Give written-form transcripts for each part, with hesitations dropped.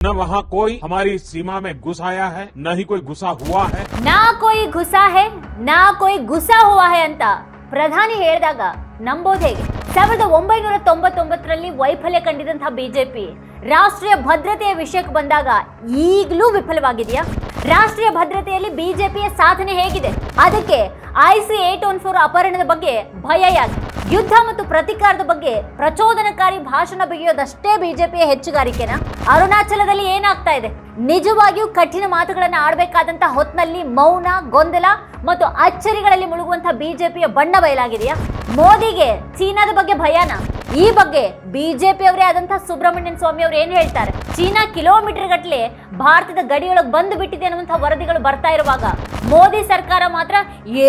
न वहाँ कोई हमारी सीमा में घुस आया है, न ही कोई घुसा हुआ है। ನಾ ಕೋಯಿ ಗುಸಾ ಹೇ ನಾ ಕೋಯಿ ಗುಸಾ ಹುವಾ ಹೇ ಅಂತ ಪ್ರಧಾನಿ ಹೇಳಿದಾಗ ನಂಬೋದು ಹೇಗೆ? 1999ರಲ್ಲಿ ವೈಫಲ್ಯ ಕಂಡಿದಂತಹ ಬಿಜೆಪಿ ರಾಷ್ಟ್ರೀಯ ಭದ್ರತೆಯ ವಿಷಯಕ್ಕೆ ಬಂದಾಗ ಈಗಲೂ ವಿಫಲವಾಗಿದೆಯಾ? ರಾಷ್ಟ್ರೀಯ ಭದ್ರತೆಯಲ್ಲಿ ಬಿಜೆಪಿಯ ಸಾಧನೆ ಹೇಗಿದೆ? ಅದಕ್ಕೆ IC-814 ಅಪಹರಣದ ಬಗ್ಗೆ ಭಯ ಯಾಕೆ? ಯುದ್ಧ ಮತ್ತು ಪ್ರತಿಕಾರದ ಬಗ್ಗೆ ಪ್ರಚೋದನಕಾರಿ ಭಾಷಣ ಬಗೆಯೋದಷ್ಟೇ ಬಿಜೆಪಿಯ ಹೆಚ್ಚುಗಾರಿಕೆನಾ? ಅರುಣಾಚಲದಲ್ಲಿ ಏನಾಗ್ತಾ ಇದೆ? ನಿಜವಾಗಿಯೂ ಕಠಿಣ ಮಾತುಗಳನ್ನು ಆಡಬೇಕಾದಂತಹ ಹೊತ್ನಲ್ಲಿ ಮೌನ, ಗೊಂದಲ ಮತ್ತು ಅಚ್ಚರಿಗಳಲ್ಲಿ ಮುಳುಗುವಂತಹ ಬಿಜೆಪಿಯ ಬಣ್ಣ ಬಯಲಾಗಿದೆಯಾ? ಮೋದಿಗೆ ಚೀನಾದ ಬಗ್ಗೆ ಭಯನಾ? ಈ ಬಗ್ಗೆ ಬಿಜೆಪಿ ಅವರೇ ಆದಂತಹ ಸುಬ್ರಹ್ಮಣ್ಯನ್ ಸ್ವಾಮಿ ಅವರು ಏನ್ ಹೇಳ್ತಾರೆ? ಚೀನಾ ಕಿಲೋಮೀಟರ್ ಗಟ್ಟಲೆ ಭಾರತದ ಗಡಿಯೊಳಗೆ ಬಂದು ಬಿಟ್ಟಿದೆ ಅನ್ನುವಂತಹ ವರದಿಗಳು ಬರ್ತಾ ಇರುವಾಗ ಮೋದಿ ಸರ್ಕಾರ ಮಾತ್ರ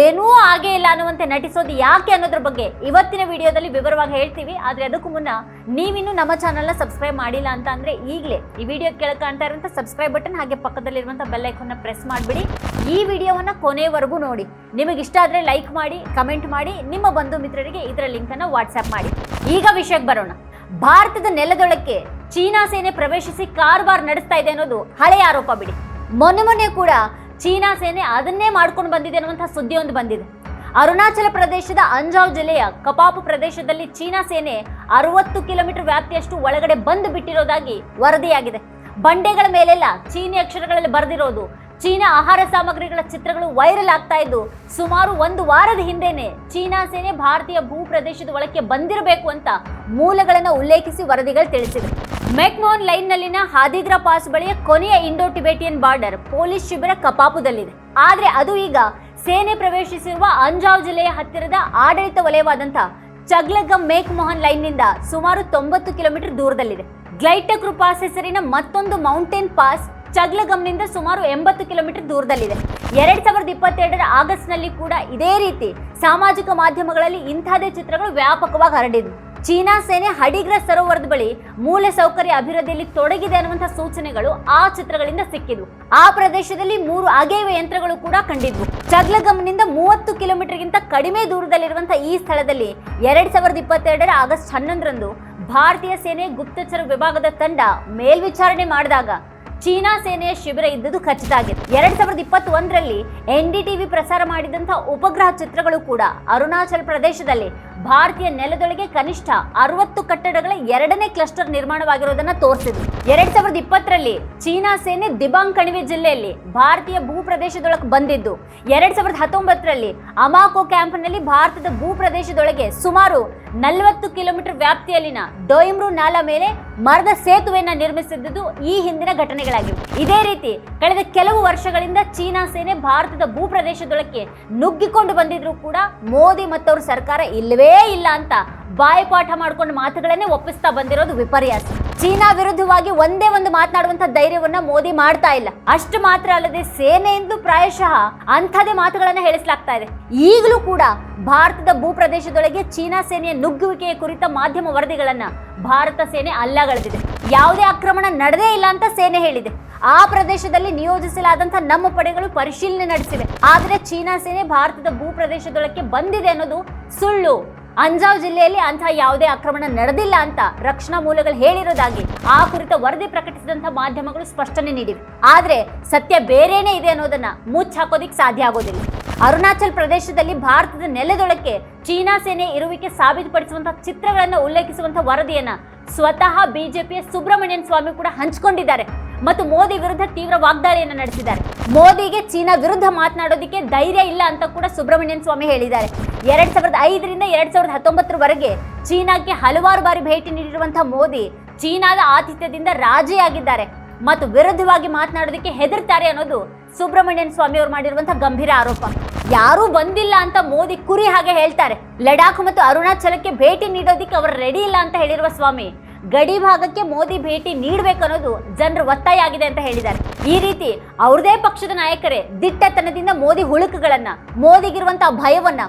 ಏನೂ ಆಗೇ ಇಲ್ಲ ಅನ್ನುವಂತೆ ನಟಿಸೋದು ಯಾಕೆ ಅನ್ನೋದ್ರ ಬಗ್ಗೆ ಇವತ್ತಿನ ವಿಡಿಯೋದಲ್ಲಿ ವಿವರವಾಗಿ ಹೇಳ್ತೀವಿ. ಆದ್ರೆ ಅದಕ್ಕೂ ಮುನ್ನ ನೀವಿನ್ನೂ ನಮ್ಮ ಚಾನೆಲ್ನ ಸಬ್ಸ್ಕ್ರೈಬ್ ಮಾಡಿಲ್ಲ ಅಂತ ಅಂದ್ರೆ ಈಗಲೇ ಈ ವಿಡಿಯೋ ಕೆಳಗೆ ಕಾಣ್ತಾ ಇರುವಂತಹ ಸಬ್ಸ್ಕ್ರೈಬ್ ಬಟನ್ ಹಾಗೆ ಪಕ್ಕದಲ್ಲಿರುವಂತಹ ಬೆಲ್ ಐಕಾನ್ನ ಪ್ರೆಸ್ ಮಾಡಿಬಿಡಿ. ಈ ವಿಡಿಯೋವನ್ನ ಕೊನೆವರೆಗೂ ನೋಡಿ. ನಿಮಗೆ ಇಷ್ಟ ಆದ್ರೆ ಲೈಕ್ ಮಾಡಿ, ಕಮೆಂಟ್ ಮಾಡಿ, ನಿಮ್ಮ ಬಂಧು ಮಿತ್ರರಿಗೆ ಇದರ ಲಿಂಕ್ ಅನ್ನು ವಾಟ್ಸ್ಆಪ್ ಮಾಡಿ. ಈಗ ವಿಷಯಕ್ಕೆ ಬರೋಣ. ಭಾರತದ ನೆಲದೊಳಕ್ಕೆ ಚೀನಾ ಸೇನೆ ಪ್ರವೇಶಿಸಿ ಕಾರವಾರ ನಡೆಸ್ತಾ ಇದೆ ಅನ್ನೋದು ಹಳೆಯ ಆರೋಪ ಬಿಡಿ. ಮೊನ್ನೆ ಕೂಡ ಚೀನಾ ಸೇನೆ ಅದನ್ನೇ ಮಾಡ್ಕೊಂಡು ಬಂದಿದೆ ಅನ್ನುವಂತಹ ಸುದ್ದಿಯೊಂದು ಬಂದಿದೆ. ಅರುಣಾಚಲ ಪ್ರದೇಶದ ಅಂಜಾವ್ ಜಿಲ್ಲೆಯ ಕಪಾಪು ಪ್ರದೇಶದಲ್ಲಿ ಚೀನಾ ಸೇನೆ 60 ಕಿಲೋಮೀಟರ್ ವ್ಯಾಪ್ತಿಯಷ್ಟು ಒಳಗಡೆ ಬಂದು ಬಿಟ್ಟಿರೋದಾಗಿ ವರದಿಯಾಗಿದೆ. ಬಂಡೆಗಳ ಮೇಲೆಲ್ಲ ಚೀನಿ ಅಕ್ಷರಗಳಲ್ಲಿ ಬರೆದಿರೋದು, ಚೀನಾ ಆಹಾರ ಸಾಮಗ್ರಿಗಳ ಚಿತ್ರಗಳು ವೈರಲ್ ಆಗ್ತಾ ಇದ್ದು, ಸುಮಾರು 1 ವಾರದ ಹಿಂದೆನೆ ಚೀನಾ ಸೇನೆ ಭಾರತೀಯ ಭೂ ಪ್ರದೇಶದ ಒಳಕ್ಕೆ ಬಂದಿರಬೇಕು ಅಂತ ಮೂಲಗಳನ್ನು ಉಲ್ಲೇಖಿಸಿ ವರದಿಗಳು ತಿಳಿಸಿವೆ. ಮೆಕ್ಮೋಹನ್ ಲೈನ್ನಲ್ಲಿನ ಹಾದಿಗ್ರಾ ಪಾಸ್ ಬಳಿಯ ಕೊನೆಯ ಇಂಡೋ ಟಿಬೆಟಿಯನ್ ಬಾರ್ಡರ್ ಪೊಲೀಸ್ ಶಿಬಿರ ಕಪಾಪುದಲ್ಲಿದೆ. ಆದ್ರೆ ಅದು ಈಗ ಸೇನೆ ಪ್ರವೇಶಿಸಿರುವ ಅಂಜಾವ್ ಜಿಲ್ಲೆಯ ಹತ್ತಿರದ ಆಡಳಿತ ವಲಯವಾದಂತಹ ಚಗ್ಲಗಮ್ ಮೇಕ್ಮೋಹನ್ ಲೈನ್ನಿಂದ ಸುಮಾರು 90 ಕಿಲೋಮೀಟರ್ ದೂರದಲ್ಲಿದೆ. ಗ್ಲೈಟಕ್ರು ಪಾಸ್ ಹೆಸರಿನ ಮತ್ತೊಂದು ಮೌಂಟೇನ್ ಪಾಸ್ ಚಗ್ಲಗಮ್ನಿಂದ ಸುಮಾರು 80 ಕಿಲೋಮೀಟರ್ ದೂರದಲ್ಲಿದೆ. 2022ರ ಆಗಸ್ಟ್ನಲ್ಲಿ ಕೂಡ ಇದೇ ರೀತಿ ಸಾಮಾಜಿಕ ಮಾಧ್ಯಮಗಳಲ್ಲಿ ಇಂಥದೇ ಚಿತ್ರಗಳು ವ್ಯಾಪಕವಾಗಿ ಹರಡಿದ್ವು. ಚೀನಾ ಸೇನೆ ಹಡಿಗ್ರಾ ಸರೋವರದ ಬಳಿ ಮೂಲ ಸೌಕರ್ಯ ಅಭಿವೃದ್ಧಿಯಲ್ಲಿ ತೊಡಗಿದೆ ಅನ್ನುವಂತಹ ಸೂಚನೆಗಳು ಆ ಚಿತ್ರಗಳಿಂದ ಸಿಕ್ಕಿದ್ವು. ಆ ಪ್ರದೇಶದಲ್ಲಿ 3 ಅಗೆಯುವ ಯಂತ್ರಗಳು ಕೂಡ ಕಂಡಿದ್ವು. ಚಗ್ಲಗಮ್ನಿಂದ 30 ಕಿಲೋಮೀಟರ್ಗಿಂತ ಕಡಿಮೆ ದೂರದಲ್ಲಿರುವಂತಹ ಈ ಸ್ಥಳದಲ್ಲಿ 2022ರ ಆಗಸ್ಟ್ 11ರಂದು ಭಾರತೀಯ ಸೇನೆ ಗುಪ್ತಚರ ವಿಭಾಗದ ತಂಡ ಮೇಲ್ವಿಚಾರಣೆ ಮಾಡಿದಾಗ ಚೀನಾ ಸೇನೆಯ ಶಿಬಿರ ಇದ್ದುದು ಖಚಿತ ಆಗಿದೆ. 2021ರಲ್ಲಿ NDTV ಪ್ರಸಾರ ಮಾಡಿದಂತಹ ಉಪಗ್ರಹ ಚಿತ್ರಗಳು ಕೂಡ ಅರುಣಾಚಲ ಪ್ರದೇಶದಲ್ಲಿ ಭಾರತೀಯ ನೆಲದೊಳಗೆ ಕನಿಷ್ಠ 60 ಕಟ್ಟಡಗಳ 2ನೇ ಕ್ಲಸ್ಟರ್ ನಿರ್ಮಾಣವಾಗಿರೋದನ್ನ ತೋರಿಸಿದ್ರು. 2020ರಲ್ಲಿ ಚೀನಾ ಸೇನೆ ದಿಬಾಂಗ್ ಕಣಿವೆ ಜಿಲ್ಲೆಯಲ್ಲಿ ಭಾರತೀಯ ಭೂ ಪ್ರದೇಶದೊಳಗೆ ಬಂದಿದ್ದು, 2019ರಲ್ಲಿ ಅಮಾಕೋ ಕ್ಯಾಂಪ್ನಲ್ಲಿ ಭಾರತದ ಭೂ ಪ್ರದೇಶದೊಳಗೆ ಸುಮಾರು 40 ಕಿಲೋಮೀಟರ್ ವ್ಯಾಪ್ತಿಯಲ್ಲಿನ ಡೋಯಿಮ್ರು ನಾಲಾ ಮೇಲೆ ಮರದ ಸೇತುವೆಯನ್ನ ನಿರ್ಮಿಸಿದ್ದು ಈ ಹಿಂದಿನ ಘಟನೆಗಳಾಗಿವೆ. ಇದೇ ರೀತಿ ಕಳೆದ ಕೆಲವು ವರ್ಷಗಳಿಂದ ಚೀನಾ ಸೇನೆ ಭಾರತದ ಭೂ ಪ್ರದೇಶದೊಳಕ್ಕೆ ನುಗ್ಗಿಕೊಂಡು ಬಂದಿದ್ರು ಕೂಡ ಮೋದಿ ಮತ್ತವ್ರ ಸರ್ಕಾರ ಇಲ್ಲವೇ ಇಲ್ಲ ಅಂತ ಬಾಯಿಪಾಠ ಮಾಡ್ಕೊಂಡು ಮಾತುಗಳನ್ನೇ ಒಪ್ಪಿಸ್ತಾ ಬಂದಿರೋದು ವಿಪರ್ಯಾಸ. ಚೀನಾ ವಿರುದ್ಧವಾಗಿ ಒಂದೇ ಒಂದು ಮಾತನಾಡುವಂತ ಧೈರ್ಯವನ್ನ ಮೋದಿ ಮಾಡ್ತಾ ಇಲ್ಲ. ಅಷ್ಟು ಮಾತ್ರ ಅಲ್ಲದೆ ಸೇನೆಯಿಂದ ಪ್ರಾಯಶಃ ಅಂಥದೇ ಮಾತುಗಳನ್ನ ಹೇಳಿಸಲಾಗ್ತಾ ಇದೆ. ಈಗಲೂ ಕೂಡ ಭಾರತದ ಭೂ ಪ್ರದೇಶದೊಳಗೆ ಚೀನಾ ಸೇನೆಯ ನುಗ್ಗುವಿಕೆಯ ಕುರಿತ ಮಾಧ್ಯಮ ವರದಿಗಳನ್ನ ಭಾರತ ಸೇನೆ ಅಲ್ಲಗಳೆದಿದೆ. ಯಾವುದೇ ಆಕ್ರಮಣ ನಡೆದೇ ಇಲ್ಲ ಅಂತ ಸೇನೆ ಹೇಳಿದೆ. ಆ ಪ್ರದೇಶದಲ್ಲಿ ನಿಯೋಜಿಸಲಾದಂತಹ ನಮ್ಮ ಪಡೆಗಳು ಪರಿಶೀಲನೆ ನಡೆಸಿವೆ. ಆದರೆ ಚೀನಾ ಸೇನೆ ಭಾರತದ ಭೂ ಪ್ರದೇಶದೊಳಕ್ಕೆ ಬಂದಿದೆ ಅನ್ನೋದು ಸುಳ್ಳು. ಅಂಜಾವ್ ಜಿಲ್ಲೆಯಲ್ಲಿ ಅಂತಹ ಯಾವುದೇ ಆಕ್ರಮಣ ನಡೆದಿಲ್ಲ ಅಂತ ರಕ್ಷಣಾ ಮೂಲಗಳು ಹೇಳಿರೋದಾಗಿ ಆ ಕುರಿತ ವರದಿ ಪ್ರಕಟಿಸಿದಂತಹ ಮಾಧ್ಯಮಗಳು ಸ್ಪಷ್ಟನೆ ನೀಡಿವೆ. ಆದ್ರೆ ಸತ್ಯ ಬೇರೇನೇ ಇದೆ ಅನ್ನೋದನ್ನ ಮುಚ್ಚಾಕೋದಿಕ್ ಸಾಧ್ಯ ಆಗೋದಿಲ್ಲ. ಅರುಣಾಚಲ್ ಪ್ರದೇಶದಲ್ಲಿ ಭಾರತದ ನೆಲದೊಳಕ್ಕೆ ಚೀನಾ ಸೇನೆ ಇರುವಿಕೆ ಸಾಬೀತುಪಡಿಸುವಂತಹ ಚಿತ್ರಗಳನ್ನು ಉಲ್ಲೇಖಿಸುವಂತಹ ವರದಿಯನ್ನ ಸ್ವತಃ ಬಿಜೆಪಿಯ ಸುಬ್ರಹ್ಮಣ್ಯನ್ ಸ್ವಾಮಿ ಕೂಡ ಹಂಚಿಕೊಂಡಿದ್ದಾರೆ ಮತ್ತು ಮೋದಿ ವಿರುದ್ಧ ತೀವ್ರ ವಾಗ್ದಾಳಿಯನ್ನು ನಡೆಸಿದ್ದಾರೆ. ಮೋದಿಗೆ ಚೀನಾ ವಿರುದ್ಧ ಮಾತನಾಡೋದಕ್ಕೆ ಧೈರ್ಯ ಇಲ್ಲ ಅಂತ ಕೂಡ ಸುಬ್ರಹ್ಮಣ್ಯನ್ ಸ್ವಾಮಿ ಹೇಳಿದ್ದಾರೆ. 2005ರಿಂದ 2019ರವರೆಗೆ ಚೀನಾಕ್ಕೆ ಹಲವಾರು ಬಾರಿ ಭೇಟಿ ನೀಡಿರುವಂತಹ ಮೋದಿ ಚೀನಾದ ಆತಿಥ್ಯದಿಂದ ರಾಜಿಯಾಗಿದ್ದಾರೆ ಮತ್ತು ವಿರುದ್ಧವಾಗಿ ಮಾತನಾಡೋದಕ್ಕೆ ಹೆದರ್ತಾರೆ ಅನ್ನೋದು ಸುಬ್ರಹ್ಮಣ್ಯನ್ ಸ್ವಾಮಿ ಅವರು ಮಾಡಿರುವಂತಹ ಗಂಭೀರ ಆರೋಪ. ಯಾರೂ ಬಂದಿಲ್ಲ ಅಂತ ಮೋದಿ ಕುರಿ ಹಾಗೆ ಹೇಳ್ತಾರೆ. ಲಡಾಖ್ ಮತ್ತು ಅರುಣಾಚಲಕ್ಕೆ ಭೇಟಿ ನೀಡೋದಕ್ಕೆ ಅವರು ರೆಡಿ ಇಲ್ಲ ಅಂತ ಹೇಳಿರುವ ಸ್ವಾಮಿ ಗಡಿ ಭಾಗಕ್ಕೆ ಮೋದಿ ಭೇಟಿ ನೀಡಬೇಕನ್ನೋದು ಜನರ ಒತ್ತಾಯ ಆಗಿದೆ ಅಂತ ಹೇಳಿದ್ದಾರೆ. ಈ ರೀತಿ ಅವ್ರದೇ ಪಕ್ಷದ ನಾಯಕರೇ ದಿಟ್ಟತನದಿಂದ ಮೋದಿ ಹುಳುಕುಗಳನ್ನ, ಮೋದಿಗಿರುವಂತಹ ಭಯವನ್ನ,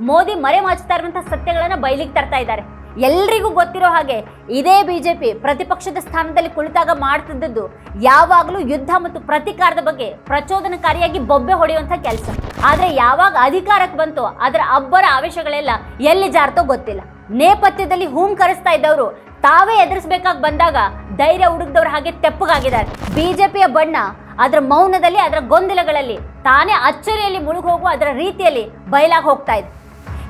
ಮೋದಿ ಮರೆಮಾಚುತ್ತಾ ಇರುವಂತಹ ಸತ್ಯಗಳನ್ನ ಬಯಲಿಗೆ ತರ್ತಾ ಇದ್ದಾರೆ. ಎಲ್ರಿಗೂ ಗೊತ್ತಿರೋ ಹಾಗೆ ಇದೇ ಬಿಜೆಪಿ ಪ್ರತಿಪಕ್ಷದ ಸ್ಥಾನದಲ್ಲಿ ಕುಳಿತಾಗ ಮಾಡ್ತಿದ್ದದ್ದು ಯಾವಾಗಲೂ ಯುದ್ಧ ಮತ್ತು ಪ್ರತಿಕಾರದ ಬಗ್ಗೆ ಪ್ರಚೋದನಕಾರಿಯಾಗಿ ಬೊಬ್ಬೆ ಹೊಡೆಯುವಂಥ ಕೆಲಸ. ಆದರೆ ಯಾವಾಗ ಅಧಿಕಾರಕ್ಕೆ ಬಂತೋ ಅದರ ಅಬ್ಬರ ಆವೇಶಗಳೆಲ್ಲ ಎಲ್ಲಿ ಜಾರ್ತೋ ಗೊತ್ತಿಲ್ಲ. ನೇಪಥ್ಯದಲ್ಲಿ ಹೂಂಕರಿಸ್ತಾ ಇದ್ದವರು ತಾವೇ ಎದುರಿಸಬೇಕಾಗಿ ಬಂದಾಗ ಧೈರ್ಯ ಹುಡುಗದವ್ರ ಹಾಗೆ ತೆಪ್ಪಗಾಗಿದ್ದಾರೆ. ಬಿಜೆಪಿಯ ಬಣ್ಣ ಅದರ ಮೌನದಲ್ಲಿ, ಅದರ ಗೊಂದಲಗಳಲ್ಲಿ, ತಾನೇ ಅಚ್ಚರಿಯಲ್ಲಿ ಮುಳುಗೋಗುವ ಅದರ ರೀತಿಯಲ್ಲಿ ಬಯಲಾಗಿ ಹೋಗ್ತಾ ಇದೆ.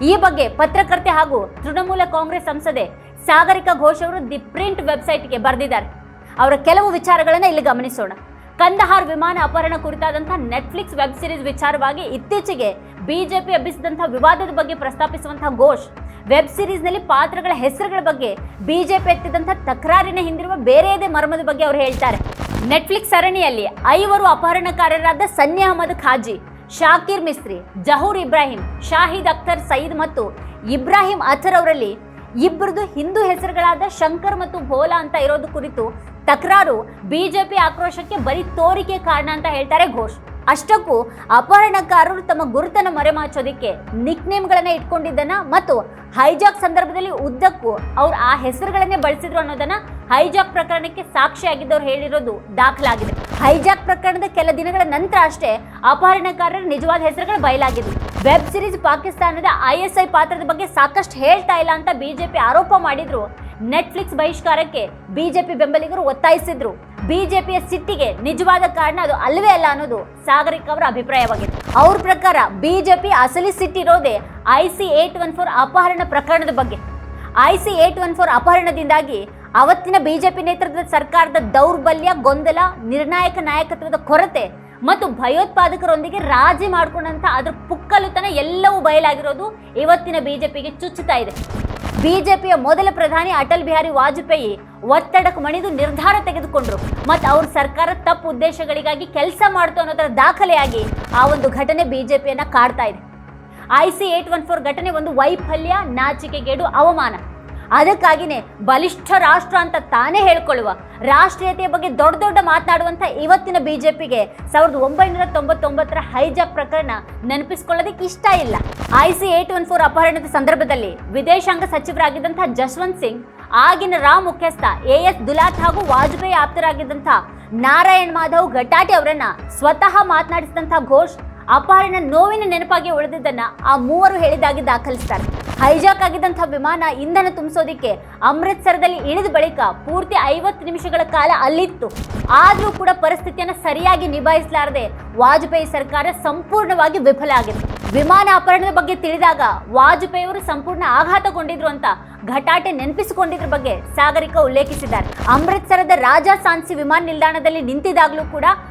ಈ ಬಗ್ಗೆ ಪತ್ರಕರ್ತೆ ಹಾಗೂ ತೃಣಮೂಲ ಕಾಂಗ್ರೆಸ್ ಸಂಸದೆ ಸಾಗರಿಕಾ ಘೋಷ್ ಅವರು ದಿ ಪ್ರಿಂಟ್ ವೆಬ್ಸೈಟ್ಗೆ ಬರೆದಿದ್ದಾರೆ. ಅವರ ಕೆಲವು ವಿಚಾರಗಳನ್ನು ಇಲ್ಲಿ ಗಮನಿಸೋಣ. ಕಂದಹಾರ್ ವಿಮಾನ ಅಪಹರಣ ಕುರಿತಾದಂತಹ ನೆಟ್ಫ್ಲಿಕ್ಸ್ ವೆಬ್ ಸಿರೀಸ್ ವಿಚಾರವಾಗಿ ಇತ್ತೀಚೆಗೆ ಬಿಜೆಪಿ ಎಬ್ಬಿಸಿದಂತಹ ವಿವಾದದ ಬಗ್ಗೆ ಪ್ರಸ್ತಾಪಿಸುವಂತಹ ಘೋಷ್, ವೆಬ್ ಸಿರೀಸ್ನಲ್ಲಿ ಪಾತ್ರಗಳ ಹೆಸರುಗಳ ಬಗ್ಗೆ ಬಿಜೆಪಿ ಎತ್ತಿದಂತಹ ತಕರಾರಿನ ಹಿಂದಿರುವ ಬೇರೆಯದೇ ಮರ್ಮದ ಬಗ್ಗೆ ಅವರು ಹೇಳ್ತಾರೆ. ನೆಟ್ಫ್ಲಿಕ್ಸ್ ಸರಣಿಯಲ್ಲಿ 5 ಅಪಹರಣಕಾರರಾದ ಸನ್ನಿ ಅಹಮದ್ ಖಾಜಿ, ಶಾಕಿರ್ ಮಿಸ್ತ್ರಿ, ಜಹೂರ್ ಇಬ್ರಾಹಿಂ, ಶಾಹಿದ್ ಅಖ್ತರ್ ಸಯೀದ್ ಮತ್ತು ಇಬ್ರಾಹಿಂ ಅಥರ್ ಅವರಲ್ಲಿ ಇಬ್ಬರದು ಹಿಂದೂ ಹೆಸರುಗಳಾದ ಶಂಕರ್ ಮತ್ತು ಭೋಲಾ ಅಂತ ಇರೋದು ಕುರಿತು ತಕರಾರು ಬಿಜೆಪಿ ಆಕ್ರೋಶಕ್ಕೆ ಬರೀ ತೋರಿಕೆ ಕಾರಣ ಅಂತ ಹೇಳ್ತಾರೆ ಘೋಷ್. ಅಷ್ಟಕ್ಕೂ ಅಪಹರಣಕಾರರು ತಮ್ಮ ಗುರುತನ್ನು ಮರೆಮಾಚೋದಿಕ್ಕೆ ನಿಕ್ನೇಮ್ಗಳನ್ನ ಇಟ್ಕೊಂಡಿದ್ದನ್ನ ಮತ್ತು ಹೈಜಾಕ್ ಸಂದರ್ಭದಲ್ಲಿ ಉದ್ದಕ್ಕೂ ಅವ್ರು ಆ ಹೆಸರುಗಳನ್ನೇ ಬಳಸಿದ್ರು ಅನ್ನೋದನ್ನ ಹೈಜಾಕ್ ಪ್ರಕರಣಕ್ಕೆ ಸಾಕ್ಷಿಯಾಗಿದ್ದವ್ರು ಹೇಳಿರೋದು ದಾಖಲಾಗಿದೆ. ಹೈಜಾಕ್ ಪ್ರಕರಣದ ಕೆಲ ದಿನಗಳ ನಂತರ ಅಷ್ಟೇ ಅಪಹರಣಕಾರರ ನಿಜವಾದ ಹೆಸರುಗಳು ಬಯಲಾಗಿದ್ವು. ವೆಬ್ ಸಿರೀಸ್ ಪಾಕಿಸ್ತಾನದ ISI ಪಾತ್ರದ ಬಗ್ಗೆ ಸಾಕಷ್ಟು ಹೇಳ್ತಾ ಇಲ್ಲ ಅಂತ ಬಿಜೆಪಿ ಆರೋಪ ಮಾಡಿದ್ರು. ನೆಟ್ಫ್ಲಿಕ್ಸ್ ಬಹಿಷ್ಕಾರಕ್ಕೆ ಬಿಜೆಪಿ ಬೆಂಬಲಿಗರು ಒತ್ತಾಯಿಸಿದ್ರು. ಬಿಜೆಪಿಯ ಸಿಟ್ಟಿಗೆ ನಿಜವಾದ ಕಾರಣ ಅದು ಅಲ್ಲವೇ ಅಲ್ಲ ಅನ್ನೋದು ಸಾಗರಿಕಾ ಅವರ ಅಭಿಪ್ರಾಯವಾಗಿದೆ. ಅವ್ರ ಪ್ರಕಾರ ಬಿಜೆಪಿ ಅಸಲಿ ಸಿಟ್ಟಿರೋದೇ IC-814 ಅಪಹರಣ ಪ್ರಕರಣದ ಬಗ್ಗೆ. IC-814 ಅಪಹರಣದಿಂದಾಗಿ ಅವತ್ತಿನ ಬಿಜೆಪಿ ನೇತೃತ್ವದ ಸರ್ಕಾರದ ದೌರ್ಬಲ್ಯ, ಗೊಂದಲ, ನಿರ್ಣಾಯಕ ನಾಯಕತ್ವದ ಕೊರತೆ ಮತ್ತು ಭಯೋತ್ಪಾದಕರೊಂದಿಗೆ ರಾಜಿ ಮಾಡಿಕೊಂಡಂತ ಅದರ ಪುಕ್ಕಲುತನ ಎಲ್ಲವೂ ಬಯಲಾಗಿರೋದು ಇವತ್ತಿನ ಬಿಜೆಪಿಗೆ ಚುಚ್ಚುತ್ತಾ ಇದೆ. ಬಿಜೆಪಿಯ ಮೊದಲ ಪ್ರಧಾನಿ ಅಟಲ್ ಬಿಹಾರಿ ವಾಜಪೇಯಿ ಒತ್ತಡಕ್ಕೆ ಮಣಿದು ನಿರ್ಧಾರ ತೆಗೆದುಕೊಂಡ್ರು ಮತ್ತು ಅವ್ರ ಸರ್ಕಾರ ತಪ್ಪು ಉದ್ದೇಶಗಳಿಗಾಗಿ ಕೆಲಸ ಮಾಡ್ತು ಅನ್ನೋದರ ದಾಖಲೆಯಾಗಿ ಆ ಒಂದು ಘಟನೆ ಬಿಜೆಪಿಯನ್ನ ಕಾಡ್ತಾ ಇದೆ. IC-814 ಘಟನೆ ಒಂದು ವೈಫಲ್ಯ, ನಾಚಿಕೆಗೇಡು, ಅವಮಾನ. ಅದಕ್ಕಾಗಿನೇ ಬಲಿಷ್ಠ ರಾಷ್ಟ್ರ ಅಂತ ತಾನೇ ಹೇಳ್ಕೊಳ್ಳುವ, ರಾಷ್ಟ್ರೀಯತೆಯ ಬಗ್ಗೆ ದೊಡ್ಡ ದೊಡ್ಡ ಮಾತನಾಡುವಂಥ ಇವತ್ತಿನ ಬಿಜೆಪಿಗೆ 1999ರ ಹೈಜಾಕ್ ಪ್ರಕರಣ ನೆನಪಿಸ್ಕೊಳ್ಳೋದಕ್ಕೆ ಇಷ್ಟ ಇಲ್ಲ. IC-814 ಅಪಹರಣದ ಸಂದರ್ಭದಲ್ಲಿ ವಿದೇಶಾಂಗ ಸಚಿವರಾಗಿದ್ದಂಥ ಜಸ್ವಂತ್ ಸಿಂಗ್, ಆಗಿನ ರಾ ಮುಖ್ಯಸ್ಥ AS ದುಲಾತ್ ಹಾಗೂ ವಾಜಪೇಯಿ ಆಪ್ತರಾಗಿದ್ದಂಥ ನಾರಾಯಣ್ ಮಾಧವ್ ಗಟಾಟೆ ಅವರನ್ನ ಸ್ವತಃ ಮಾತನಾಡಿಸಿದಂಥ ಘೋಷ್ ಅಪಹರಣ ನೋವಿನ ನೆನಪಾಗಿ ಉಳಿದಿದ್ದನ್ನ ಆ ಮೂವರು ಹೇಳಿದಾಗಿ ದಾಖಲಿಸ್ತಾರೆ. ಹೈಜಾಕ್ ಆಗಿದ್ದಂಥ ವಿಮಾನ ಇಂಧನ ತುಂಬಿಸೋದಿಕ್ಕೆ ಅಮೃತ್ಸರದಲ್ಲಿ ಇಳಿದ ಬಳಿಕ ಪೂರ್ತಿ 50 ನಿಮಿಷಗಳ ಕಾಲ ಅಲ್ಲಿತ್ತು. ಆದರೂ ಕೂಡ ಪರಿಸ್ಥಿತಿಯನ್ನು ಸರಿಯಾಗಿ ನಿಭಾಯಿಸಲಾರದೆ ವಾಜಪೇಯಿ ಸರ್ಕಾರ ಸಂಪೂರ್ಣವಾಗಿ ವಿಫಲ ಆಗಿತ್ತು. ವಿಮಾನ ಅಪಹರಣದ ಬಗ್ಗೆ ತಿಳಿದಾಗ ವಾಜಪೇಯಿ ಅವರು ಸಂಪೂರ್ಣ ಆಘಾತಗೊಂಡಿದ್ರು ಅಂತ ಘಟಾಟೆ ನೆನಪಿಸಿಕೊಂಡಿದ್ರ ಬಗ್ಗೆ ಸಾಗರಿಕಾ ಉಲ್ಲೇಖಿಸಿದ್ದಾರೆ. ಅಮೃತ್ಸರದ ರಾಜಾ ಸಾನ್ಸಿ ವಿಮಾನ ನಿಲ್ದಾಣದಲ್ಲಿ ನಿಂತಿದ್ದಾಗಲೂ ಕೂಡ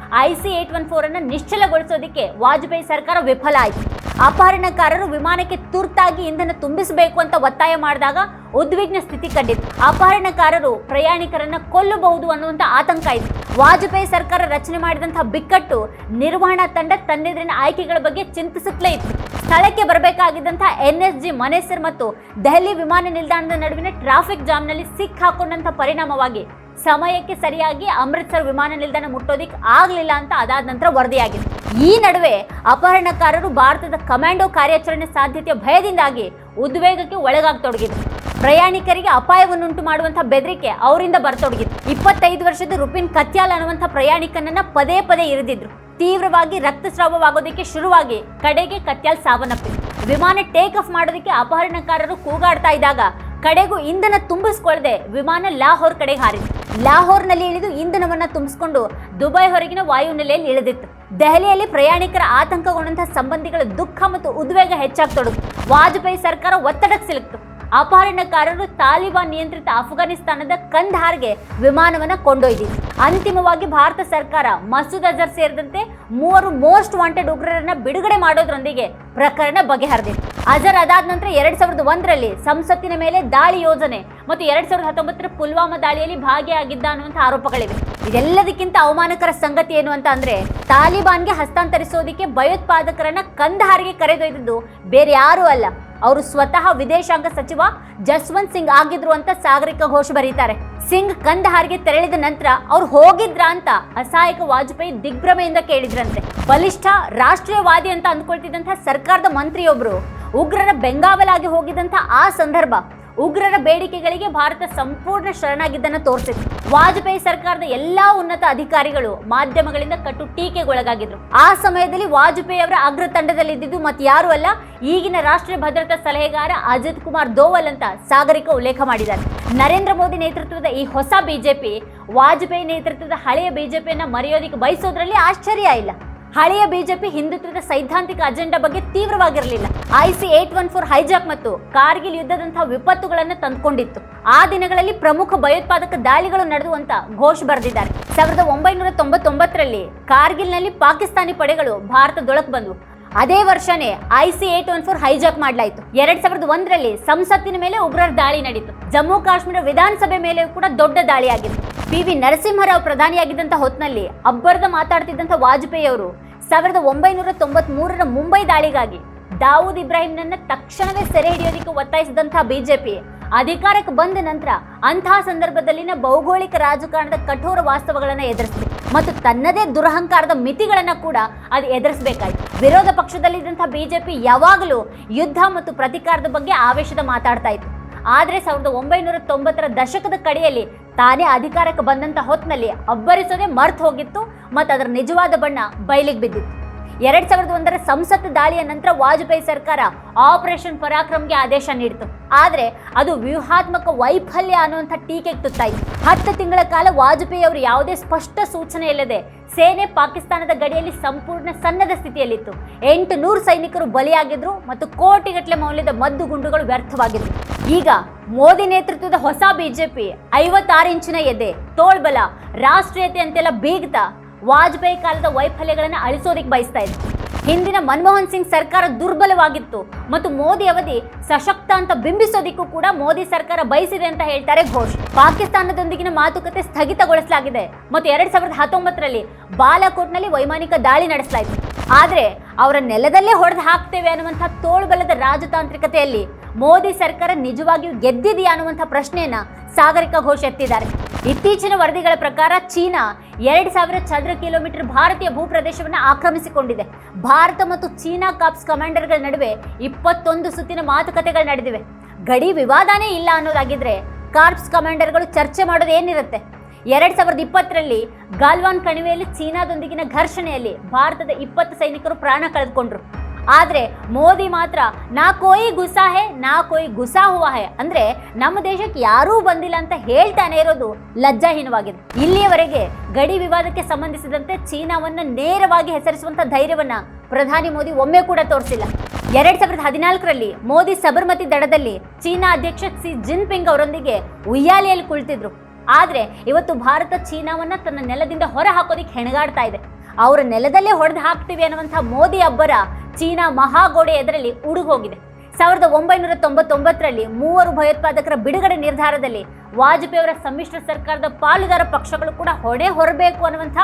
IC-814 ಅನ್ನು ನಿಶ್ಚಲಗೊಳಿಸೋದಕ್ಕೆ ವಾಜಪೇಯಿ ಸರ್ಕಾರ ವಿಫಲ ಆಯಿತು. ಅಪಹರಣಕಾರರು ವಿಮಾನಕ್ಕೆ ತುರ್ತಾಗಿ ಇಂಧನ ತುಂಬಿಸಬೇಕು ಅಂತ ಒತ್ತಾಯ ಮಾಡಿದಾಗ ಉದ್ವಿಗ್ನ ಸ್ಥಿತಿ ಕಂಡಿತ್ತು. ಅಪಹರಣಕಾರರು ಪ್ರಯಾಣಿಕರನ್ನ ಕೊಲ್ಲಬಹುದು ಅನ್ನುವಂಥ ಆತಂಕ ಇತ್ತು. ವಾಜಪೇಯಿ ಸರ್ಕಾರ ರಚನೆ ಮಾಡಿದಂತಹ ಬಿಕ್ಕಟ್ಟು ನಿರ್ವಹಣಾ ತಂಡ ತನ್ನೆದುರಿನ ಆಯ್ಕೆಗಳ ಬಗ್ಗೆ ಚಿಂತಿಸುತ್ತಲೇ ಇತ್ತು. ಸ್ಥಳಕ್ಕೆ ಬರಬೇಕಾಗಿದ್ದಂಥ NSG ಮನೇಸರ್ ಮತ್ತು ದೆಹಲಿ ವಿಮಾನ ನಿಲ್ದಾಣದ ನಡುವಿನ ಟ್ರಾಫಿಕ್ ಜಾಮ್ನಲ್ಲಿ ಸಿಕ್ಕಾಕೊಂಡಂಥ ಪರಿಣಾಮವಾಗಿ ಸಮಯಕ್ಕೆ ಸರಿಯಾಗಿ ಅಮೃತ್ಸರ್ ವಿಮಾನ ನಿಲ್ದಾಣ ಮುಟ್ಟೋದಿಕ್ ಆಗಲಿಲ್ಲ ಅಂತ ಅದಾದ ನಂತರ ವರದಿಯಾಗಿದೆ. ಈ ನಡುವೆ ಅಪಹರಣಕಾರರು ಭಾರತದ ಕಮಾಂಡೋ ಕಾರ್ಯಾಚರಣೆ ಸಾಧ್ಯತೆಯ ಭಯದಿಂದಾಗಿ ಉದ್ವೇಗಕ್ಕೆ ಒಳಗಾಗತೊಡಗಿದ್ರು. ಪ್ರಯಾಣಿಕರಿಗೆ ಅಪಾಯವನ್ನುಂಟು ಮಾಡುವಂತಹ ಬೆದರಿಕೆ ಅವರಿಂದ ಬರತೊಡಗಿತ್ತು. 25 ವರ್ಷದ ರುಪಿನ್ ಕತ್ಯಾಲ್ ಅನ್ನುವಂಥ ಪ್ರಯಾಣಿಕನನ್ನ ಪದೇ ಪದೇ ಇರಿದಿದ್ರು. ತೀವ್ರವಾಗಿ ರಕ್ತಸ್ರಾವವಾಗೋದಕ್ಕೆ ಶುರುವಾಗಿ ಕಡೆಗೆ ಕತ್ಯಾಲ್ ಸಾವನ್ನಪ್ಪಿದ್ರು. ವಿಮಾನ ಟೇಕ್ ಆಫ್ ಮಾಡೋದಕ್ಕೆ ಅಪಹರಣಕಾರರು ಕೂಗಾಡ್ತಾ ಇದ್ದಾಗ ಕಡೆಗೂ ಇಂಧನ ತುಂಬಿಸ್ಕೊಳ್ಳದೆ ವಿಮಾನ ಲಾಹೋರ್ ಕಡೆಗೆ ಹಾರಿತು. ಲಾಹೋರ್ನಲ್ಲಿ ಇಳಿದು ಇಂಧನವನ್ನ ತುಂಬಿಸಿಕೊಂಡು ದುಬೈ ಹೊರಗಿನ ವಾಯುನೆಲೆಯಲ್ಲಿ ಇಳಿದಿತ್ತು. ದೆಹಲಿಯಲ್ಲಿ ಪ್ರಯಾಣಿಕರ ಆತಂಕಗೊಂಡಂತಹ ಸಂಬಂಧಿಗಳ ದುಃಖ ಮತ್ತು ಉದ್ವೇಗ ಹೆಚ್ಚಾಗತೊಡಗಿತು. ವಾಜಪೇಯಿ ಸರ್ಕಾರ ಒತ್ತಡಕ್ಕೆ ಸಿಲುಕಿತು. ಅಪಹರಣಕಾರರು ತಾಲಿಬಾನ್ ನಿಯಂತ್ರಿತ ಅಫ್ಘಾನಿಸ್ತಾನದ ಕಂದಹಾರ್ಗೆ ವಿಮಾನವನ್ನ ಕೊಂಡೊಯ್ದಿತ್ತು. ಅಂತಿಮವಾಗಿ ಭಾರತ ಸರ್ಕಾರ ಮಸೂದ್ ಅಜರ್ ಸೇರಿದಂತೆ 3 ಮೋಸ್ಟ್ ವಾಂಟೆಡ್ ಉಗ್ರರನ್ನ ಬಿಡುಗಡೆ ಮಾಡೋದ್ರೊಂದಿಗೆ ಪ್ರಕರಣ ಬಗೆಹರಿದಿತ್ತು. ಅಜರ್ ಅದಾದ ನಂತರ 2001ರಲ್ಲಿ ಸಂಸತ್ತಿನ ಮೇಲೆ ದಾಳಿ ಯೋಜನೆ ಮತ್ತು 2019ರ ಪುಲ್ವಾಮಾ ದಾಳಿಯಲ್ಲಿ ಭಾಗಿಯಾಗಿದ್ದ ಅನ್ನುವಂಥ ಆರೋಪಗಳಿವೆ. ಇದೆಲ್ಲದಕ್ಕಿಂತ ಅವಮಾನಕರ ಸಂಗತಿ ಏನು ಅಂತ ಅಂದ್ರೆ, ತಾಲಿಬಾನ್ಗೆ ಹಸ್ತಾಂತರಿಸೋದಿಕ್ಕೆ ಭಯೋತ್ಪಾದಕರನ್ನ ಕಂದಹಾರ್ಗೆ ಕರೆದೊಯ್ದಿದ್ದು ಬೇರೆ ಯಾರೂ ಅಲ್ಲ, ಅವರು ಸ್ವತಃ ವಿದೇಶಾಂಗ ಸಚಿವ ಜಸ್ವಂತ್ ಸಿಂಗ್ ಆಗಿದ್ರು ಅಂತ ಸಾಗರಿಕಾ ಘೋಷ್ ಬರೀತಾರೆ. ಸಿಂಗ್ ಕಂದಹಾರ್ಗೆ ತೆರಳಿದ ನಂತರ ಅವ್ರು ಹೋಗಿದ್ರ ಅಂತ ಅಸಹಾಯಕ ವಾಜಪೇಯಿ ದಿಗ್ಭ್ರಮೆಯಿಂದ ಕೇಳಿದ್ರಂತೆ. ಬಲಿಷ್ಠ ರಾಷ್ಟ್ರೀಯವಾದಿ ಅಂತ ಅಂದ್ಕೊಳ್ತಿದ್ದಂಥ ಸರ್ಕಾರದ ಮಂತ್ರಿಯೊಬ್ರು ಉಗ್ರರ ಬೆಂಗಾವಲಾಗಿ ಹೋಗಿದ್ದಂಥ ಆ ಸಂದರ್ಭ ಉಗ್ರರ ಬೇಡಿಕೆಗಳಿಗೆ ಭಾರತ ಸಂಪೂರ್ಣ ಶರಣಾಗಿದ್ದನ್ನು ತೋರಿಸಿತ್ತು. ವಾಜಪೇಯಿ ಸರ್ಕಾರದ ಎಲ್ಲಾ ಉನ್ನತ ಅಧಿಕಾರಿಗಳು ಮಾಧ್ಯಮಗಳಿಂದ ಕಟ್ಟು ಟೀಕೆಗೊಳಗಾಗಿದ್ರು. ಆ ಸಮಯದಲ್ಲಿ ವಾಜಪೇಯಿ ಅವರ ಅಗ್ರ ತಂಡದಲ್ಲಿದ್ದು ಮತ್ತೆ ಯಾರು ಅಲ್ಲ, ಈಗಿನ ರಾಷ್ಟ್ರೀಯ ಭದ್ರತಾ ಸಲಹೆಗಾರ ಅಜಿತ್ ಕುಮಾರ್ ದೋವಲ್ ಅಂತ ಸಾಗರಿಕ ಉಲ್ಲೇಖ ಮಾಡಿದ್ದಾರೆ. ನರೇಂದ್ರ ಮೋದಿ ನೇತೃತ್ವದ ಈ ಹೊಸ ಬಿಜೆಪಿ ವಾಜಪೇಯಿ ನೇತೃತ್ವದ ಹಳೆಯ ಬಿಜೆಪಿಯನ್ನ ಮರೆಯೋದಿಕ್ಕೆ ಬಯಸೋದ್ರಲ್ಲಿ ಆಶ್ಚರ್ಯ ಇಲ್ಲ. ಹಳೆಯ ಬಿಜೆಪಿ ಹಿಂದುತ್ವದ ಸೈದ್ಧಾಂತಿಕ ಅಜೆಂಡಾ ಬಗ್ಗೆ ತೀವ್ರವಾಗಿರಲಿಲ್ಲ. IC-814 ಹೈಜಾಕ್ ಮತ್ತು ಕಾರ್ಗಿಲ್ ಯುದ್ಧದಂತಹ ವಿಪತ್ತುಗಳನ್ನು ತಂದುಕೊಂಡಿತ್ತು. ಆ ದಿನಗಳಲ್ಲಿ ಪ್ರಮುಖ ಭಯೋತ್ಪಾದಕ ದಾಳಿಗಳು ನಡೆದು ಅಂತ ಘೋಷ್ ಬರೆದಿದ್ದಾರೆ. 1999ರಲ್ಲಿ ಕಾರ್ಗಿಲ್ನಲ್ಲಿ ಪಾಕಿಸ್ತಾನಿ ಪಡೆಗಳು ಭಾರತದೊಳಗೆ ಬಂದವು. ಅದೇ ವರ್ಷನೇ IC-814 ಹೈಜಾಕ್ ಮಾಡಲಾಯಿತು. 2001ರಲ್ಲಿ ಸಂಸತ್ತಿನ ಮೇಲೆ ಉಗ್ರರ ದಾಳಿ ನಡೀತು. ಜಮ್ಮು ಕಾಶ್ಮೀರ ವಿಧಾನಸಭೆ ಮೇಲೆ ಕೂಡ ದೊಡ್ಡ ದಾಳಿಯಾಗಿತ್ತು. PV ನರಸಿಂಹರಾವ್ ಪ್ರಧಾನಿಯಾಗಿದ್ದಂಥ ಹೊತ್ತಿನಲ್ಲಿ ಅಬ್ಬರದ ಮಾತಾಡ್ತಿದ್ದಂಥ ವಾಜಪೇಯಿ ಅವರು 1993ರ ಮುಂಬೈ ದಾಳಿಗಾಗಿ ದಾವೂದ್ ಇಬ್ರಾಹಿಂನನ್ನ ತಕ್ಷಣವೇ ಸೆರೆ ಹಿಡಿಯೋದಕ್ಕೆ ಒತ್ತಾಯಿಸಿದಂತಹ ಬಿಜೆಪಿ ಅಧಿಕಾರಕ್ಕೆ ಬಂದ ನಂತರ ಅಂತಹ ಸಂದರ್ಭದಲ್ಲಿನ ಭೌಗೋಳಿಕ ರಾಜಕಾರಣದ ಕಠೋರ ವಾಸ್ತವಗಳನ್ನು ಎದುರಿಸಿದೆ ಮತ್ತು ತನ್ನದೇ ದುರಹಂಕಾರದ ಮಿತಿಗಳನ್ನು ಕೂಡ ಅದು ಎದುರಿಸಬೇಕಾಯಿತು. ವಿರೋಧ ಪಕ್ಷದಲ್ಲಿದ್ದಂತಹ ಬಿಜೆಪಿ ಯಾವಾಗಲೂ ಯುದ್ಧ ಮತ್ತು ಪ್ರತಿಕಾರದ ಬಗ್ಗೆ ಆವೇಶದ ಮಾತಾಡ್ತಾ ಇತ್ತು. ಆದರೆ 1990ರ ದಶಕದ ಕಡೆಯಲ್ಲಿ ತಾನೇ ಅಧಿಕಾರಕ್ಕೆ ಬಂದಂಥ ಹೊತ್ತಿನಲ್ಲಿ ಅಬ್ಬರಿಸೋದೇ ಮರ್ತು ಹೋಗಿತ್ತು ಮತ್ತು ಅದರ ನಿಜವಾದ ಬಣ್ಣ ಬಯಲಿಗೆ ಬಿದ್ದಿತ್ತು. 2001ರ ಸಂಸತ್ ದಾಳಿಯ ನಂತರ ವಾಜಪೇಯಿ ಸರ್ಕಾರ ಆಪರೇಷನ್ ಪರಾಕ್ರಮ್ಗೆ ಆದೇಶ ನೀಡಿತು. ಆದರೆ ಅದು ವ್ಯೂಹಾತ್ಮಕ ವೈಫಲ್ಯ ಅನ್ನುವಂಥ ಟೀಕೆಗೆ ತುತ್ತಾಯಿತು. 10 ತಿಂಗಳ ಕಾಲ ವಾಜಪೇಯಿ ಅವರು ಯಾವುದೇ ಸ್ಪಷ್ಟ ಸೂಚನೆ ಇಲ್ಲದೆ ಸೇನೆ ಪಾಕಿಸ್ತಾನದ ಗಡಿಯಲ್ಲಿ ಸಂಪೂರ್ಣ ಸನ್ನದ ಸ್ಥಿತಿಯಲ್ಲಿತ್ತು. 800 ಸೈನಿಕರು ಬಲಿಯಾಗಿದ್ರು ಮತ್ತು ಕೋಟಿಗಟ್ಟಲೆ ಮೌಲ್ಯದ ಮದ್ದು ಗುಂಡುಗಳು ವ್ಯರ್ಥವಾಗಿದ್ರು. ಈಗ ಮೋದಿ ನೇತೃತ್ವದ ಹೊಸ ಬಿಜೆಪಿ 56 ಇಂಚಿನ ಎದೆ, ತೋಳ್ಬಲ, ರಾಷ್ಟ್ರೀಯತೆ ಅಂತೆಲ್ಲ ಬೀಗ್ತಾ ವಾಜಪೇಯಿ ಕಾಲದ ವೈಫಲ್ಯಗಳನ್ನು ಅಳಿಸೋದಿಕ್ಕೆ ಬಯಸ್ತಾ ಇದೆ. ಹಿಂದಿನ ಮನಮೋಹನ್ ಸಿಂಗ್ ಸರ್ಕಾರ ದುರ್ಬಲವಾಗಿತ್ತು ಮತ್ತು ಮೋದಿ ಅವಧಿ ಸಶಕ್ತ ಅಂತ ಬಿಂಬಿಸೋದಿಕ್ಕೂ ಕೂಡ ಮೋದಿ ಸರ್ಕಾರ ಬಯಸಿದೆ ಅಂತ ಹೇಳ್ತಾರೆ ಘೋಷ್. ಪಾಕಿಸ್ತಾನದೊಂದಿಗಿನ ಮಾತುಕತೆ ಸ್ಥಗಿತಗೊಳಿಸಲಾಗಿದೆ ಮತ್ತು 2019ರಲ್ಲಿ ಬಾಲಾಕೋಟ್ನಲ್ಲಿ ವೈಮಾನಿಕ ದಾಳಿ ನಡೆಸಲಾಯಿತು. ಆದರೆ ಅವರ ನೆಲದಲ್ಲೇ ಹೊಡೆದು ಹಾಕ್ತೇವೆ ಅನ್ನುವಂಥ ತೋಳ್ಬಲದ ರಾಜತಾಂತ್ರಿಕತೆಯಲ್ಲಿ ಮೋದಿ ಸರ್ಕಾರ ನಿಜವಾಗಿಯೂ ಗೆದ್ದಿದೆಯಾ ಅನ್ನುವಂಥ ಪ್ರಶ್ನೆಯನ್ನ ಸಾಗರಿಕ ಘೋಷ್ ಎತ್ತಿದ್ದಾರೆ. ಇತ್ತೀಚಿನ ವರದಿಗಳ ಪ್ರಕಾರ ಚೀನಾ 2000 ಚದರ ಕಿಲೋಮೀಟರ್ ಭಾರತೀಯ ಭೂಪ್ರದೇಶವನ್ನು ಆಕ್ರಮಿಸಿಕೊಂಡಿದೆ. ಭಾರತ ಮತ್ತು ಚೀನಾ ಕಾರ್ಪ್ಸ್ ಕಮಾಂಡರ್ಗಳ ನಡುವೆ 21 ಸುತ್ತಿನ ಮಾತುಕತೆಗಳು ನಡೆದಿವೆ. ಗಡಿ ವಿವಾದನೇ ಇಲ್ಲ ಅನ್ನೋದಾಗಿದ್ರೆ ಕಾರ್ಪ್ಸ್ ಕಮಾಂಡರ್ಗಳು ಚರ್ಚೆ ಮಾಡೋದು ಏನಿರುತ್ತೆ? 2020ರಲ್ಲಿ ಗಾಲ್ವಾನ್ ಕಣಿವೆಯಲ್ಲಿ ಚೀನಾದೊಂದಿಗಿನ ಘರ್ಷಣೆಯಲ್ಲಿ ಭಾರತದ 20 ಸೈನಿಕರು ಪ್ರಾಣ ಕಳೆದುಕೊಂಡ್ರು. ಆದರೆ ಮೋದಿ ಮಾತ್ರ ನಾ ಕೋಯಿ ಗುಸಾ ಹೇ ನಾ ಕೋಯಿ ಗುಸಾ ಹುವಾ ಹೇ ಅಂದ್ರೆ ನಮ್ಮ ದೇಶಕ್ಕೆ ಯಾರೂ ಬಂದಿಲ್ಲ ಅಂತ ಹೇಳ್ತಾನೆ ಇರೋದು ಲಜ್ಜಾಹೀನವಾಗಿದೆ. ಇಲ್ಲಿಯವರೆಗೆ ಗಡಿ ವಿವಾದಕ್ಕೆ ಸಂಬಂಧಿಸಿದಂತೆ ಚೀನಾವನ್ನ ನೇರವಾಗಿ ಹೆಸರಿಸುವಂತ ಧೈರ್ಯವನ್ನ ಪ್ರಧಾನಿ ಮೋದಿ ಒಮ್ಮೆ ಕೂಡ ತೋರಿಸಿಲ್ಲ. 2014ರಲ್ಲಿ ಮೋದಿ ಸಬರ್ಮತಿ ದಡದಲ್ಲಿ ಚೀನಾ ಅಧ್ಯಕ್ಷ ಕ್ಸಿ ಜಿನ್ಪಿಂಗ್ ಅವರೊಂದಿಗೆ ಉಯ್ಯಾಲೆಯಲ್ಲಿ ಕುಳಿತಿದ್ರು. ಆದರೆ ಇವತ್ತು ಭಾರತ ಚೀನಾವನ್ನ ತನ್ನ ನೆಲದಿಂದ ಹೊರ ಹಾಕೋದಿಕ್ಕೆ ಹೆಣಗಾಡ್ತಾ ಇದೆ. ಅವರ ನೆಲದಲ್ಲೇ ಹೊಡೆದು ಹಾಕ್ತೀವಿ ಅನ್ನುವಂಥ ಮೋದಿ ಅಬ್ಬರ ಚೀನಾ ಮಹಾಗೋಡೆ ಎದುರಲ್ಲಿ ಉಡುಗೋಗಿದೆ. 1999ರಲ್ಲಿ 3 ಭಯೋತ್ಪಾದಕರ ಬಿಡುಗಡೆ ನಿರ್ಧಾರದಲ್ಲಿ ವಾಜಪೇಯಿ ಅವರ ಸಮ್ಮಿಶ್ರ ಸರ್ಕಾರದ ಪಾಲುದಾರ ಪಕ್ಷಗಳು ಕೂಡ ಹೊಣೆ ಹೊರಬೇಕು ಅನ್ನುವಂಥ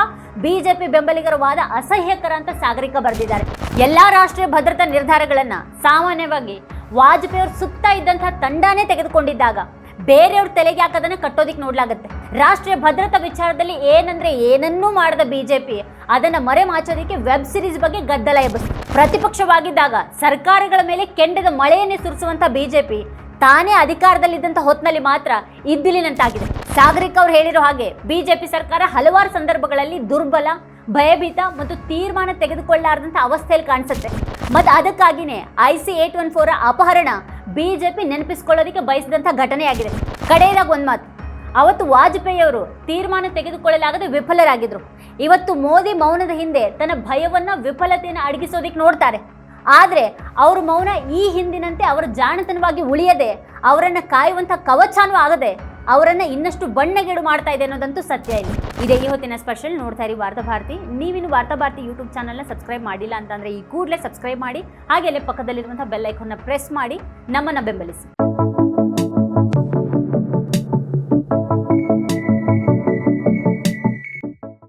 ಬಿಜೆಪಿ ಬೆಂಬಲಿಗರ ವಾದ ಅಸಹ್ಯಕರ ಅಂತ ಸಾಗರಿಕ ಬರೆದಿದ್ದಾರೆ. ಎಲ್ಲಾ ರಾಷ್ಟ್ರೀಯ ಭದ್ರತಾ ನಿರ್ಧಾರಗಳನ್ನ ಸಾಮಾನ್ಯವಾಗಿ ವಾಜಪೇಯಿ ಅವರು ಸುತ್ತ ಇದ್ದಂತಹ ತಂಡನೇ ತೆಗೆದುಕೊಂಡಿದ್ದಾಗ ಬೇರೆಯವ್ರ ತಲೆಗೆ ಹಾಕೋದನ್ನ ಕಟ್ಟೋದಿಕ್ಕೆ ನೋಡ್ಲಾಗತ್ತೆ. ರಾಷ್ಟ್ರೀಯ ಭದ್ರತಾ ವಿಚಾರದಲ್ಲಿ ಏನಂದ್ರೆ ಏನನ್ನೂ ಮಾಡದ ಬಿಜೆಪಿ ಅದನ್ನ ಮರೆಮಾಚೋದಿಕ್ಕೆ ವೆಬ್ ಸಿರೀಸ್ ಬಗ್ಗೆ ಗದ್ದಲ ಎಬ್ಬಿಸಿತು. ಪ್ರತಿಪಕ್ಷವಾಗಿದ್ದಾಗ ಸರ್ಕಾರಗಳ ಮೇಲೆ ಕೆಂಡದ ಮಳೆಯನ್ನೇ ಸುರಿಸುವಂತ ಬಿಜೆಪಿ ತಾನೇ ಅಧಿಕಾರದಲ್ಲಿದ್ದಂಥ ಹೊತ್ತಿನಲ್ಲಿ ಮಾತ್ರ ಇದ್ದಿಲಿನಂತಾಗಿದೆ. ಸಾಗರಿಕ ಅವರು ಹೇಳಿರೋ ಹಾಗೆ ಬಿಜೆಪಿ ಸರ್ಕಾರ ಹಲವಾರು ಸಂದರ್ಭಗಳಲ್ಲಿ ದುರ್ಬಲ, ಭಯಭೀತ ಮತ್ತು ತೀರ್ಮಾನ ತೆಗೆದುಕೊಳ್ಳಾರದಂಥ ಅವಸ್ಥೆಯಲ್ಲಿ ಕಾಣಿಸುತ್ತೆ. ಮತ್ತು ಅದಕ್ಕಾಗಿಯೇ IC-814 ಅಪಹರಣ ಬಿಜೆಪಿ ನೆನಪಿಸಿಕೊಳ್ಳೋದಕ್ಕೆ ಬಯಸಿದಂಥ ಘಟನೆಯಾಗಿದೆ. ಕಡೆಯದಾಗ ಒಂದು ಮಾತು, ಅವತ್ತು ವಾಜಪೇಯಿ ಅವರು ತೀರ್ಮಾನ ತೆಗೆದುಕೊಳ್ಳಲಾಗದೆ ವಿಫಲರಾಗಿದ್ರು. ಇವತ್ತು ಮೋದಿ ಮೌನದ ಹಿಂದೆ ತನ್ನ ಭಯವನ್ನ ವಿಫಲತೆಯನ್ನು ಅಡಗಿಸೋದಿಕ್ಕೆ ನೋಡ್ತಾರೆ. ಆದರೆ ಅವ್ರ ಮೌನ ಈ ಹಿಂದಿನಂತೆ ಅವರ ಜಾಣತನವಾಗಿ ಉಳಿಯದೆ ಅವರನ್ನ ಕಾಯುವಂಥ ಕವಚಾನೂ ಆಗದೆ ಅವರನ್ನ ಇನ್ನಷ್ಟು ಬಣ್ಣಗೇಡು ಮಾಡ್ತಾ ಇದೆ ಅನ್ನೋದಂತೂ ಸತ್ಯ ಇಲ್ಲ. ಇದೇ ಈ ಹೊತ್ತಿನ ಸ್ಪೆಷಲ್. ನೋಡ್ತಾ ಇರಿ ವಾರ್ತಾ ಭಾರತಿ. ನೀವಿನ್ನು ವಾರ್ತಾ ಭಾರತಿ ಯೂಟ್ಯೂಬ್ ಚಾನಲ್ನ ಸಬ್ಸ್ಕ್ರೈಬ್ ಮಾಡಿಲ್ಲ ಅಂತಂದ್ರೆ ಈ ಕೂಡಲೇ ಸಬ್ಸ್ಕ್ರೈಬ್ ಮಾಡಿ, ಹಾಗೆ ಪಕ್ಕದಲ್ಲಿರುವಂಥ ಬೆಲ್ ಐಕಾನ್ನ ಪ್ರೆಸ್ ಮಾಡಿ ನಮ್ಮನ್ನ ಬೆಂಬಲಿಸಿ.